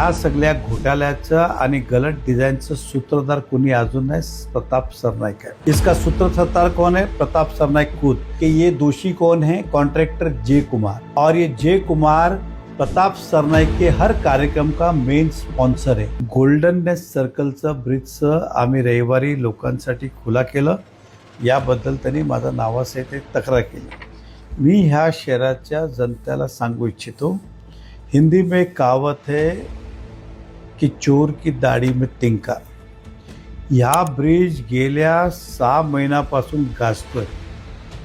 या सगळ्या घोटाळ्याचं आणि गलत डिजाइनचं सूत्रधार कोणी अजून नाही, प्रताप सरनाईक है। इसका सूत्रधार कौन है? प्रताप सरनाईक खुद। कि ये दोषी कौन है? कॉन्ट्रैक्टर जय कुमार। और ये जय कुमार प्रताप सरनाईक के हर कार्यक्रम का मेन स्पॉन्सर है। गोल्डन नेस्ट सर्कलचं ब्रिजचं आम्ही रविवारी लोकांसाठी खुला केलं, याबद्दल त्यांनी माझा नावासहित तक्रार केली। मी ह्या शहराच्या जनतेला सांगू इच्छितो, हिंदी में कहावत है कि चोर की दाढ़ी में तिनका। ह्या ब्रिज गेल्या 6 महिन्यापासून गाजतोय।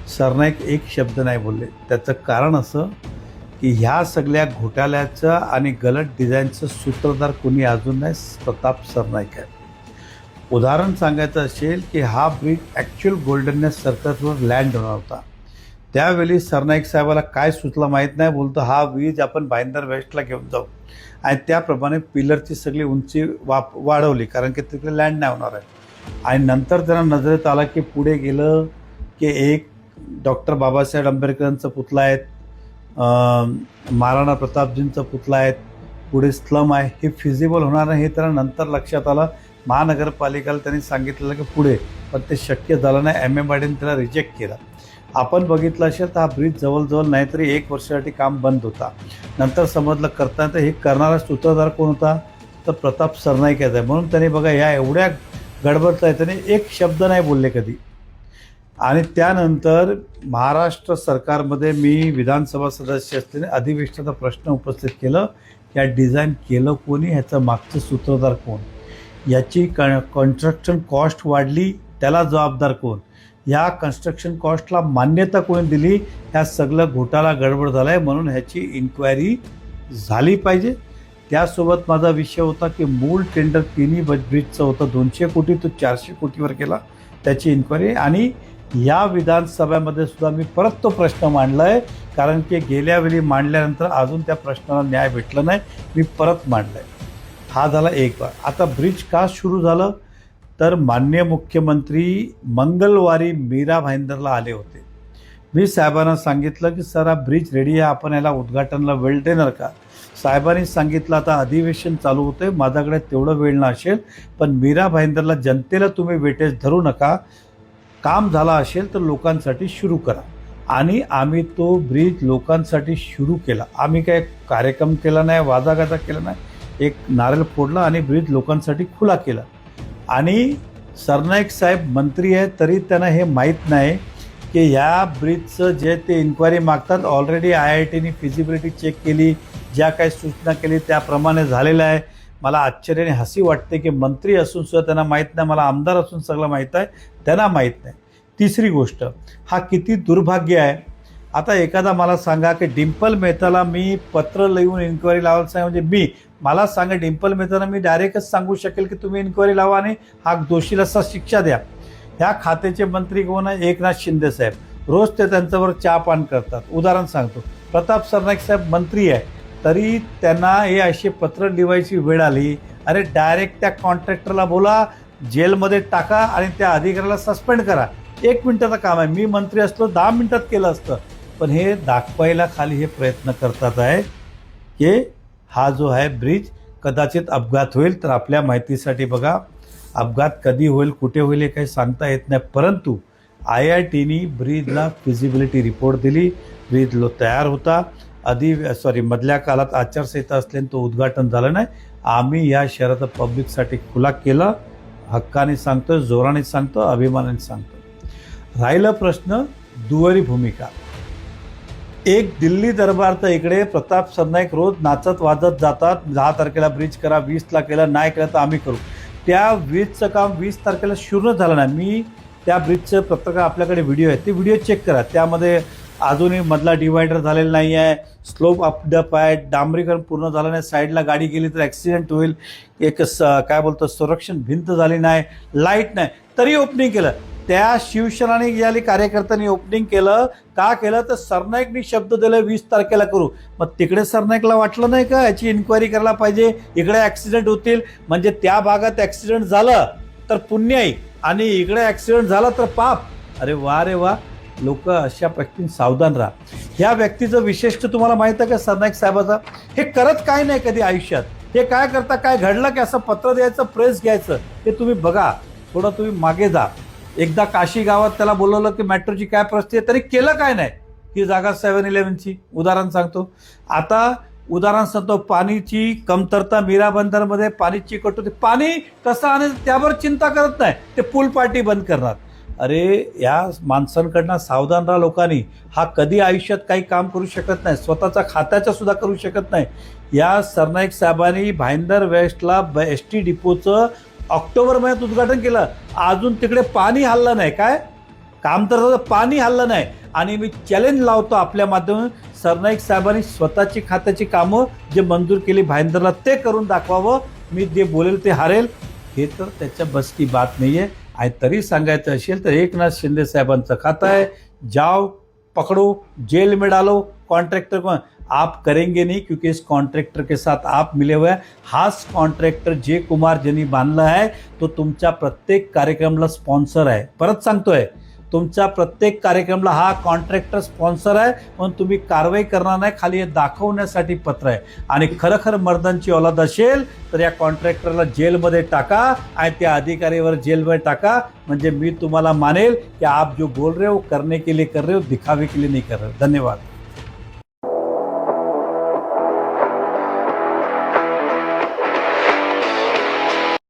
सरनाईक एक शब्द नाही बोलले। त्याचं कारण असं की ह्या सगळ्या घोटाळ्याचं आणि गलत डिझाईनचं सूत्रधार कोणी अजून नाही, प्रताप सरनाईक आहे। उदाहरण सांगायचं असेल की हा ब्रिज ॲक्च्युअल गोल्डन नेस्ट सर्कलवर लँड होणार होता। त्यावेळी सरनाईक साहेबाला काय सुचलं माहीत नाही, बोलतो हा ब्रिज आपण भाईंदर वेस्टला घेऊन जाऊ आणि त्याप्रमाणे पिलरची सगळी उंची वाढवली, कारण की तिकडे लँड नाही होणार आहे। आणि नंतर त्यांना नजरेत आला की पुढे गेलं की एक डॉक्टर बाबासाहेब आंबेडकरांचा पुतळा आहे, महाराणा प्रतापजींचा पुतळा आहे, पुढे स्लम आहे, हे फिजिबल होणार नाही हे त्यांना नंतर लक्षात आलं। महानगरपालिकेला त्यांनी सांगितलेलं की पुढे, पण ते शक्य झालं नाही। MMRDने त्याला रिजेक्ट केलं। आपण बघितलं असेल तर हा ब्रिज जवळजवळ नाहीतरी 1 वर्षासाठी काम बंद होता। नंतर समजलं करताना तर हे करणारा सूत्रधार कोण होता, तर प्रताप सरनाईक आहे। म्हणून त्याने बघा या एवढ्या गडबडत आहे, त्याने एक शब्द नाही बोलले कधी। आणि त्यानंतर महाराष्ट्र सरकारमध्ये मी विधानसभा सदस्य असल्याने अधिवेशनाचा प्रश्न उपस्थित केलं, या डिझाईन केलं कोणी, ह्याचं मागचं सूत्रधार कोण, याची कन्स्ट्रक्शन कॉस्ट वाढली त्याला जबाबदार कोण, या कन्स्ट्रक्शन कॉस्टला मान्यता कोणी दिली, ह्या सगळं घोटाळा गडबड झाला आहे। म्हणून ह्याची इन्क्वायरी झाली पाहिजे। त्यासोबत माझा विषय होता की मूळ टेंडर तिन्ही ब्रिजचं होतं 200 कोटी, तो 400 कोटीवर केला, त्याची इन्क्वायरी। आणि या विधानसभेमध्ये सुद्धा मी परत तो प्रश्न मांडला आहे, कारण की गेल्या वेळी मांडल्यानंतर अजून त्या प्रश्नाला न्याय भेटला नाही, मी परत मांडला आहे। हा झाला एक बार। आता ब्रिज का सुरू झालं, तर माननीय मुख्यमंत्री मंगळवारी मीरा भाईंदरला आले होते। मी साहेबांना सांगितलं की सर हा ब्रिज रेडी आहे, आपण याला उद्घाटनाला वेळ देणार का? साहेबांनी सांगितलं आता अधिवेशन चालू होतं आहे, माझ्याकडे तेवढं वेळ नसेल, पण मीरा भाईंदरला जनतेला तुम्ही वेटेज धरू नका, काम झाला असेल तर लोकांसाठी सुरू करा। आणि आम्ही तो ब्रिज लोकांसाठी सुरू केला। आम्ही काय कार्यक्रम केला नाही, वादागादा केला नाही, एक नारळ फोडला आणि ब्रिज लोकांसाठी खुला केला। आणि सरनाईक साहेब मंत्री आहेत तरी त्यांना हे माहीत नाही की ह्या ब्रिजचं जे ते इन्क्वायरी मागतात, ऑलरेडी IITने फिजिबिलिटी चेक केली, ज्या काही सूचना केली त्याप्रमाणे झालेलं आहे। मला आश्चर्याने हसी वाटते की मंत्री असून सुद्धा त्यांना माहीत नाही, मला आमदार असून सगळं माहीत आहे, त्यांना माहीत नाही। तिसरी गोष्ट, हा किती दुर्भाग्य आहे। आता एखादा मला सांगा की डिंपल मेहताला मी पत्र लिहून इन्क्वायरी लावायला सांग, म्हणजे मला सांगा डिंपल मेहताला मी डायरेक्टच सांगू शकेल की तुम्ही इन्क्वायरी लावा आणि हा दोषीला शिक्षा द्या। ह्या खात्याचे मंत्री कोण आहे? एकनाथ शिंदे साहेब। रोज ते त्यांच्यावर चहा पान करतात। उदाहरण सांगतो, प्रताप सरनाईक साहेब मंत्री आहे तरी त्यांना हे असे पत्र लिहायची वेळ आली, अरे डायरेक्ट त्या कॉन्ट्रॅक्टरला बोला, जेलमध्ये टाका आणि त्या अधिकाऱ्याला सस्पेंड करा। 1 मिनिटाचं काम आहे, मी मंत्री असलो 10 मिनिटात केलं असतं। पण हे दाखवायला खाली हे प्रयत्न करतात आहे की हा जो आहे ब्रिज कदाचित अपघात होईल। तर आपल्या माहितीसाठी बघा, अपघात कधी होईल कुठे होईल हे काही सांगता येत नाही, परंतु IITने ब्रिजला फिजिबिलिटी रिपोर्ट दिली, ब्रिज तयार होता। मधल्या काळात आचारसंहिता असल्याने तो उद्घाटन झालं नाही। आम्ही या शहराचा पब्लिकसाठी खुला केला, हक्काने सांगतो, जोराने सांगतो, अभिमानाने सांगतो। राहिला प्रश्न दुहेरी भूमिका, एक दिल्ली दरबार तर इकडे प्रताप सरनाईक रोज नाचत वाजत जातात, 10 तारखेला ब्रिज करा, 20ला केलं, नाही केलं तर आम्ही करू। त्या ब्रिजचं काम 20 तारखेला सुरू झालं नाही। मी त्या ब्रिजचं प्रत्येक आपल्याकडे व्हिडिओ आहे, ते व्हिडिओ चेक करा, त्यामध्ये अजूनही मधला डिवायडर झालेला नाही आहे, स्लोप अपडप आहे, डांबरीकरण पूर्ण झालं नाही, साईडला गाडी गेली तर ॲक्सिडेंट होईल, एक काय बोलतो संरक्षण भिंत झाली नाही, लाईट नाही, तरी ओपनिंग केलं। त्या शिवसेनाने गेली कार्यकर्त्यांनी ओपनिंग केलं, का केलं तर सरनाईकनी शब्द दिले 20 तारखेला करू। मग तिकडे सरनाईकला वाटलं नाही का याची इन्क्वायरी करायला पाहिजे, इकडे ॲक्सिडेंट होतील, म्हणजे त्या भागात ॲक्सिडेंट झालं तर पुण्य आहे आणि इकडे ॲक्सिडेंट झाला तर पाप। अरे वा रे वा, लोक अशा व्यक्तींनी सावधान राहा। ह्या व्यक्तीचं विशेष तुम्हाला माहिती आहे का सरनाईक साहेबाचा, हे करत काय नाही कधी आयुष्यात, हे काय करता, काय घडलं की असं पत्र द्यायचं, प्रेस घ्यायचं, हे तुम्ही बघा. थोडं तुम्ही मागे जा. एकदा काशी गावात त्याला बोलवलं की मेट्रोची काय परिस्थिती आहे, तरी केलं काय नाही. ही जागा 7-11ची उदाहरण सांगतो. आता उदाहरण सांगतो, पाणीची कमतरता मीरा बंदरमध्ये, पाणीची कटोती, पाणी कसं आणि त्यावर चिंता करत नाही, ते पूल पार्टी बंद करणार. अरे या माणसांकडनं सावधान राहा लोकांनी. हा कधी आयुष्यात काही काम करू शकत नाही, स्वतःच्या खात्याचं सुद्धा करू शकत नाही. या सरनाईक साहेबांनी भाईंदर वेस्टला ST डिपोचं ऑक्टोबर महिन्यात उद्घाटन केलं, अजून तिकडे पाणी हल्लं नाही. काय काम तर पाणी हल्लं नाही. आणि मी चॅलेंज लावतो आपल्या माध्यमातून, सरनाईक साहेबांनी स्वतःची खात्याची कामं जे मंजूर केली भाईंदरला ते करून दाखवावं. मी जे बोलेल ते हारेल, हे तर त्याच्या बस की बात नाही आहे. आणि तरी सांगायचं असेल तर एकनाथ शिंदे साहेबांचं खातं आहे, जाओ पकड़ो, जेल में डालो कॉन्ट्रैक्टर को. आप करेंगे नहीं क्योंकि इस कॉन्ट्रैक्टर के साथ आप मिले हुए हैं. हाच कॉन्ट्रॅक्टर जे कुमार ज्यांनी बांधला आहे तो तुमच्या प्रत्येक कार्यक्रमाला स्पॉन्सर आहे. परत सांगतोय, तुमच्या प्रत्येक कार्यक्रमाला हा कॉन्ट्रॅक्टर स्पॉन्सर आहे. म्हणून तुम्ही कारवाई करणार नाही, खाली हे दाखवण्यासाठी पत्र आहे. आणि खरखर मर्दांची औलाद असेल तर या कॉन्ट्रॅक्टरला जेलमध्ये टाका आणि त्या अधिकारीवर जेलमध्ये टाका. म्हणजे मी तुम्हाला मानेल की आप जो बोल रहे हो करने के लिए कर रहे हो, दिखावे के लिए नहीं कर रहे हो. धन्यवाद.